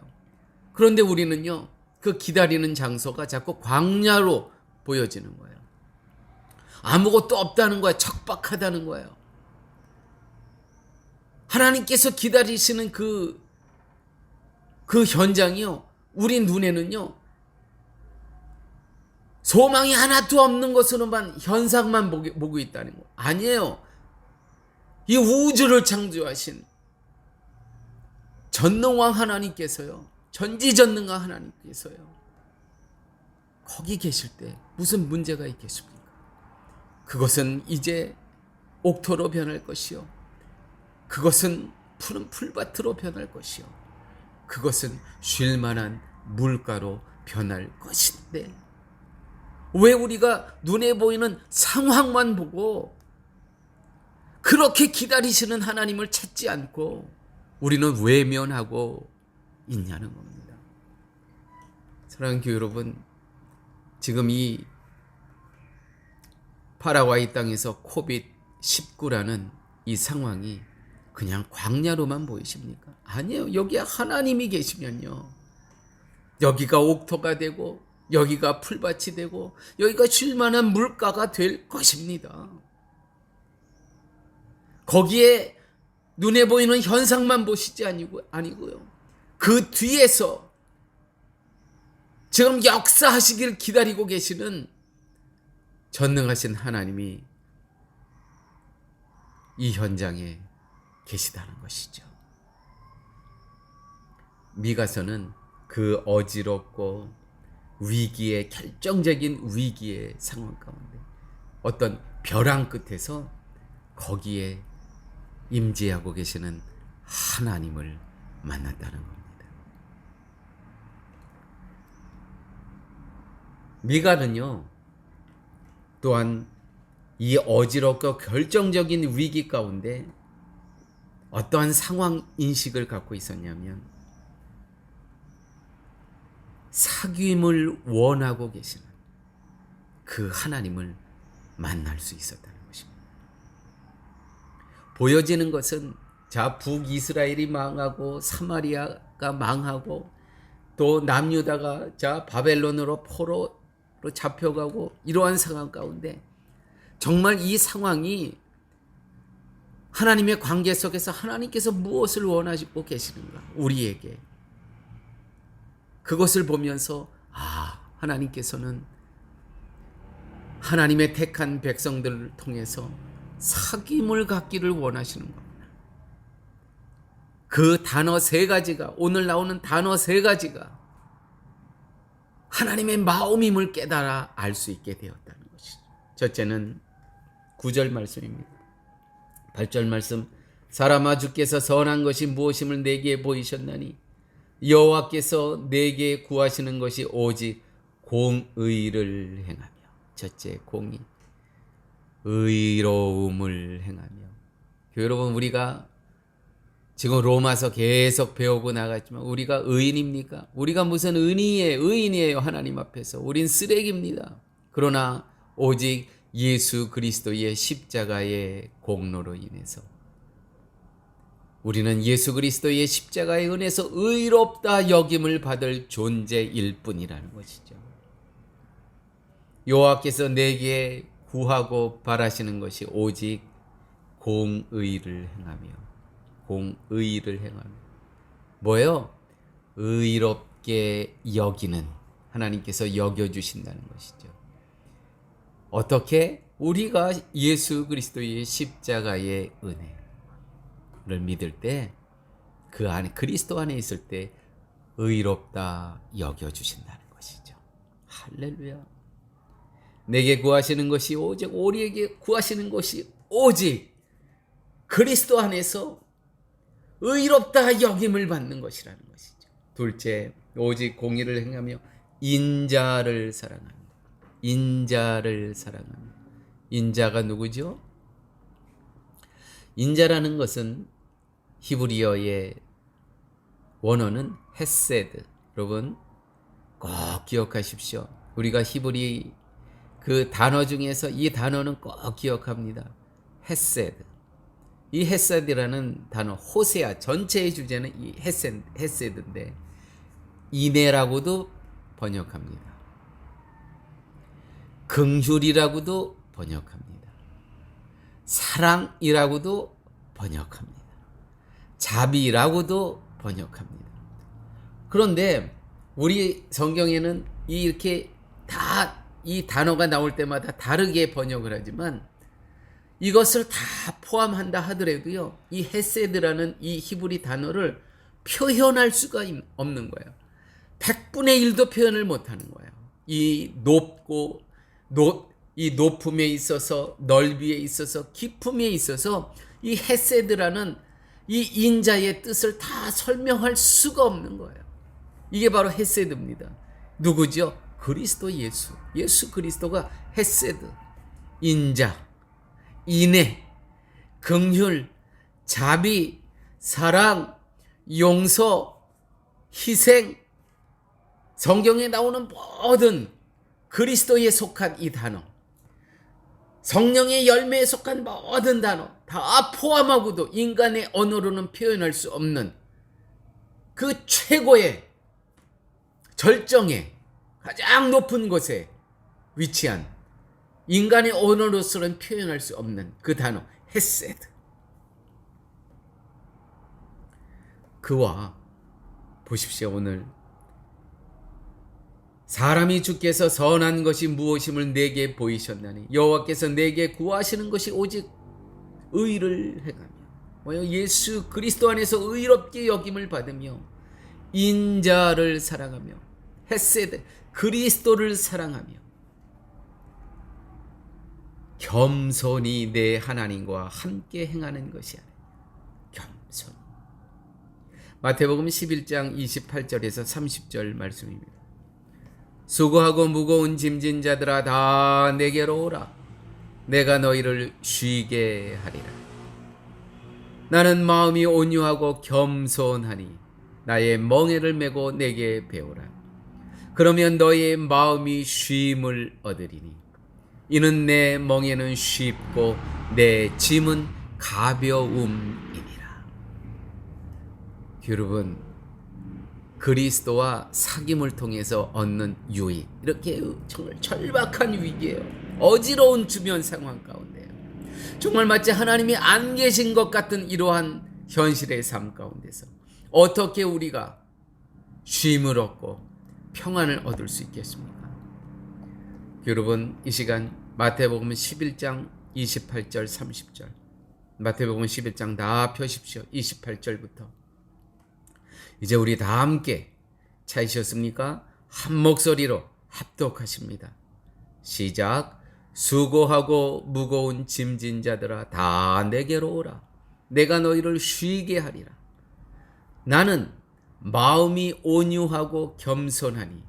그런데 우리는요, 그 기다리는 장소가 자꾸 광야로 보여지는 거예요. 아무것도 없다는 거예요. 척박하다는 거예요. 하나님께서 기다리시는 그 현장이요, 우리 눈에는요, 소망이 하나도 없는 것으로만 현상만 보고 있다는 거 아니에요. 이 우주를 창조하신 전능왕 하나님께서요, 전지전능한 하나님께서요, 거기 계실 때 무슨 문제가 있겠습니까? 그것은 이제 옥토로 변할 것이요, 그것은 푸른 풀밭으로 변할 것이요, 그것은 쉴만한 물가로 변할 것인데 왜 우리가 눈에 보이는 상황만 보고 그렇게 기다리시는 하나님을 찾지 않고 우리는 외면하고 있냐는 겁니다. 사랑하는 교회 여러분, 지금 이 파라과이 땅에서 코비드-19라는 이 상황이 그냥 광야로만 보이십니까? 아니에요. 여기에 하나님이 계시면요, 여기가 옥토가 되고 여기가 풀밭이 되고 여기가 쉴만한 물가가 될 것입니다. 거기에 눈에 보이는 현상만 보시지 아니고요, 그 뒤에서 지금 역사하시기를 기다리고 계시는 전능하신 하나님이 이 현장에 계시다는 것이죠. 미가서는 그 어지럽고 위기의, 결정적인 위기의 상황 가운데 어떤 벼랑 끝에서 거기에 임재하고 계시는 하나님을 만났다는 겁니다. 미가는요, 또한 이 어지럽고 결정적인 위기 가운데 어떠한 상황 인식을 갖고 있었냐면 사귐을 원하고 계시는 그 하나님을 만날 수 있었다는 것입니다. 보여지는 것은 자 북이스라엘이 망하고 사마리아가 망하고 또 남유다가 자 바벨론으로 포로로 잡혀가고 이러한 상황 가운데 정말 이 상황이 하나님의 관계 속에서 하나님께서 무엇을 원하시고 계시는가 우리에게 그것을 보면서 하나님께서는 하나님의 택한 백성들을 통해서 사귐을 갖기를 원하시는 겁니다. 그 단어 세 가지가 오늘 나오는 단어 세 가지가 하나님의 마음임을 깨달아 알 수 있게 되었다는 것이죠. 첫째는 9절 말씀입니다. 8절 말씀 사람아 주께서 선한 것이 무엇임을 내게 보이셨나니 여호와께서 내게 구하시는 것이 오직 공의를 행하며 첫째 공의 의로움을 행하며 여러분 우리가 지금 로마서 계속 배우고 나갔지만 우리가 의인입니까? 우리가 무슨 의인이에요 하나님 앞에서 우린 쓰레기입니다. 그러나 오직 예수 그리스도의 십자가의 공로로 인해서 우리는 예수 그리스도의 십자가의 은혜에서 의롭다 여김을 받을 존재일 뿐이라는 것이죠. 여호와께서 내게 구하고 바라시는 것이 오직 공의를 행하며 뭐예요? 의롭게 여기는 하나님께서 여겨주신다는 것이죠. 어떻게? 우리가 예수 그리스도의 십자가의 은혜를 믿을 때 그 안에 그리스도 안에 있을 때 의롭다 여겨주신다는 것이죠. 할렐루야. 내게 구하시는 것이 오직 우리에게 구하시는 것이 오직 그리스도 안에서 의롭다 여김을 받는 것이라는 것이죠. 둘째, 오직 공의를 행하며 인자를 사랑합니다. 인자를 사랑합니다. 인자가 누구죠? 인자라는 것은 히브리어의 원어는 헤세드. 여러분 꼭 기억하십시오. 우리가 히브리 그 단어 중에서 이 단어는 꼭 기억합니다. 헤세드. 이 헤세드라는 단어 호세아 전체의 주제는 이 헤세드인데 인애라고도 번역합니다. 긍휼이라고도 번역합니다. 사랑이라고도 번역합니다. 자비라고도 번역합니다. 그런데 우리 성경에는 이렇게 다 이 단어가 나올 때마다 다르게 번역을 하지만 이것을 다 포함한다 하더라도요. 이 헤세드라는 이 히브리 단어를 표현할 수가 없는 거예요. 100분의 1도 표현을 못하는 거예요. 이 높음에 있어서 넓이에 있어서 깊음에 있어서 이 헤세드라는 이 인자의 뜻을 다 설명할 수가 없는 거예요. 이게 바로 헤세드입니다. 누구죠? 그리스도 예수 그리스도가 헤세드, 인자, 인애, 긍휼, 자비, 사랑, 용서, 희생, 성경에 나오는 모든 그리스도에 속한 이 단어, 성령의 열매에 속한 모든 단어 다 포함하고도 인간의 언어로는 표현할 수 없는 그 최고의 절정의 가장 높은 곳에 위치한 인간의 언어로서는 표현할 수 없는 그 단어 헤세드. 그와 보십시오. 오늘 사람이 주께서 선한 것이 무엇임을 내게 보이셨나니 여호와께서 내게 구하시는 것이 오직 의를 행하며 예수 그리스도 안에서 의롭게 여김을 받으며 인자를 사랑하며 헤세드 그리스도를 사랑하며 겸손히 내 하나님과 함께 행하는 것이 아니라 겸손히. 마태복음 11장 28절에서 30절 말씀입니다. 수고하고 무거운 짐진 자들아 다 내게로 오라. 내가 너희를 쉬게 하리라. 나는 마음이 온유하고 겸손하니 나의 멍에를 메고 내게 배우라. 그러면 너희의 마음이 쉼을 얻으리니 이는 내 멍에는 쉽고 내 짐은 가벼움이니라. 여러분, 그리스도와 사귐을 통해서 얻는 유익, 이렇게 정말 절박한 위기예요. 어지러운 주변 상황 가운데요. 정말 마치 하나님이 안 계신 것 같은 이러한 현실의 삶 가운데서 어떻게 우리가 쉼을 얻고 평안을 얻을 수 있겠습니까? 여러분, 이 시간 마태복음 11장 28절 30절, 마태복음 11장 다 펴십시오. 28절부터 이제 우리 다 함께 찾으셨습니까? 한 목소리로 합독하십니다. 시작. 수고하고 무거운 짐진 자들아 다 내게로 오라. 내가 너희를 쉬게 하리라. 나는 마음이 온유하고 겸손하니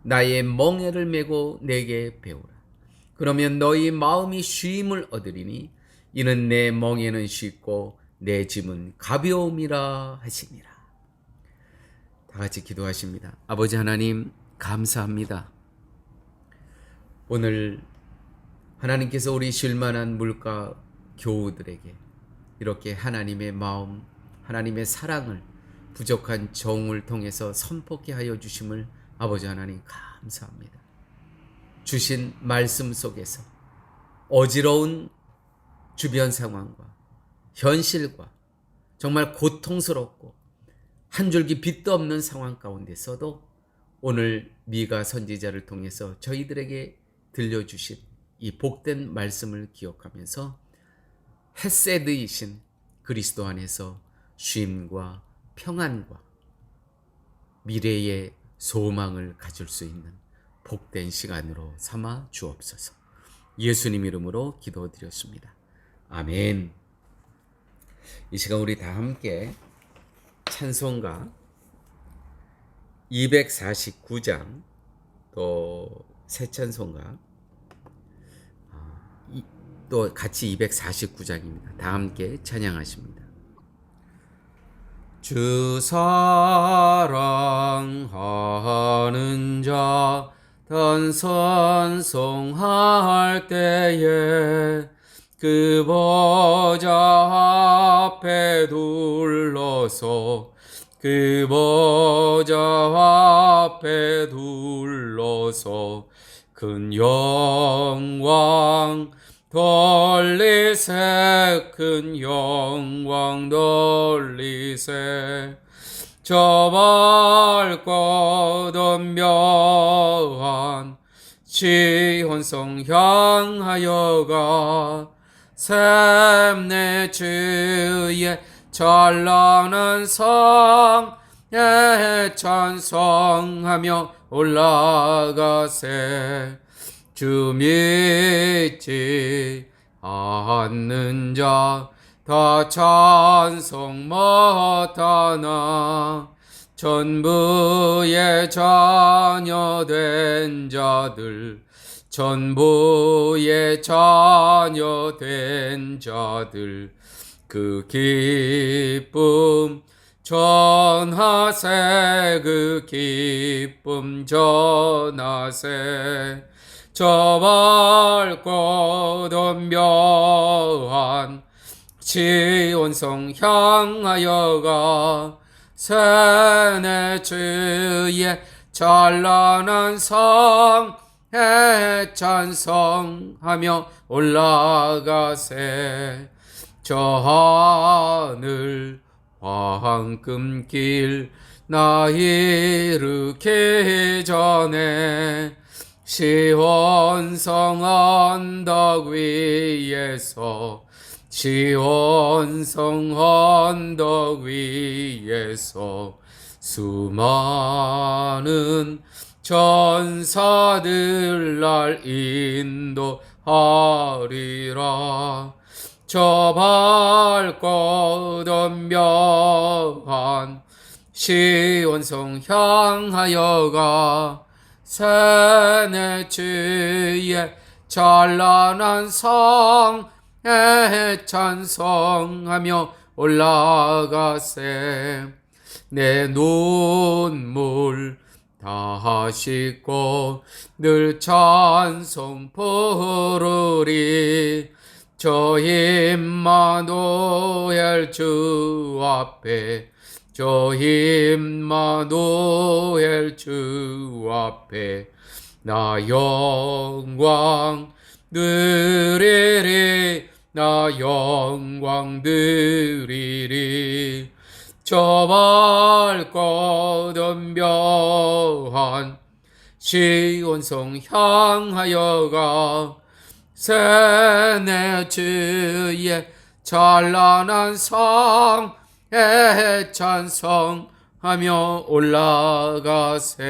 나의 멍에를 메고 내게 배우라. 그러면 너희 마음이 쉼을 얻으리니 이는 내 멍에는 쉽고 내 짐은 가벼움이라 하시니라. 다 같이 기도하십니다. 아버지 하나님, 감사합니다. 오늘 하나님께서 우리 쉴만한 물가 교우들에게 이렇게 하나님의 마음, 하나님의 사랑을 부족한 정을 통해서 선포케 하여 주심을 아버지 하나님 감사합니다. 주신 말씀 속에서 어지러운 주변 상황과 현실과 정말 고통스럽고 한 줄기 빛도 없는 상황 가운데서도 오늘 미가 선지자를 통해서 저희들에게 들려주신 이 복된 말씀을 기억하면서 헤세드이신 그리스도 안에서 쉼과 평안과 미래의 소망을 가질 수 있는 복된 시간으로 삼아 주옵소서. 예수님 이름으로 기도드렸습니다. 아멘. 이 시간 우리 다 함께 찬송가 249장 또 새 찬송가 또 같이 249장입니다. 다 함께 찬양하십니다. 주 사랑하는 자 단선송할 때에 그 보좌 앞에 둘러서 그 보좌 앞에 둘러서 큰 영광 돌리세 큰 영광 돌리세 저 밝고 덤벼한 지혼성 향하여가 샘내 주의 찬란한 성에 찬송하며 올라가세 주 믿지 않는 자 다 찬송 못하나 전부의 자녀 된 자들 전부의 자녀 된 자들 그 기쁨 전하세 그 기쁨 전하세 저 밝고 덤벼한 지온성 향하여가 세네 주의 찬란한 성에 찬송하며 올라가세 저 하늘 황금길 나 이르기 전에 시온성 언덕 위에서 시온성 언덕 위에서 수많은 전사들 날 인도하리라 저 밝고 덤벼한 시온성 향하여가 새내 주의 찬란한 성에 찬송하며 올라가세. 내 눈물 다 씻고 늘 찬송 부르리. 저 임마누엘 주 앞에, 저 임마누엘 주 앞에 나 영광 드리리, 나 영광 드리리. 저 밝고 덤벼한 시온성 향하여 가. 새내 주의 찬란한 성에 찬송하며 올라가세.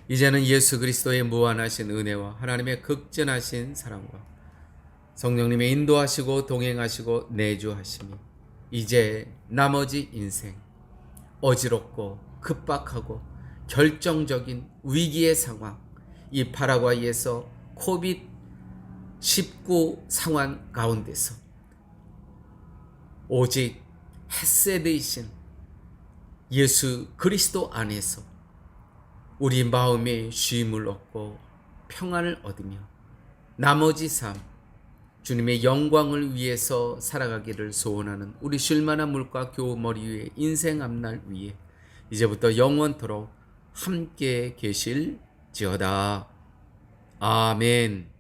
이제는 예수 그리스도의 무한하신 은혜와 하나님의 극진하신 사랑과 성령님의 인도하시고 동행하시고 내주하심이 이제 나머지 인생 어지럽고 급박하고 결정적인 위기의 상황, 이 파라과이에서 코비드-19 상황 가운데서 오직 헤세드이신 예수 그리스도 안에서 우리 마음에 쉼을 얻고 평안을 얻으며 나머지 삶 주님의 영광을 위해서 살아가기를 소원하는 우리 쉴만한 물과 교우 머리 위에 인생 앞날 위에 이제부터 영원토록 함께 계실지어다. 아멘.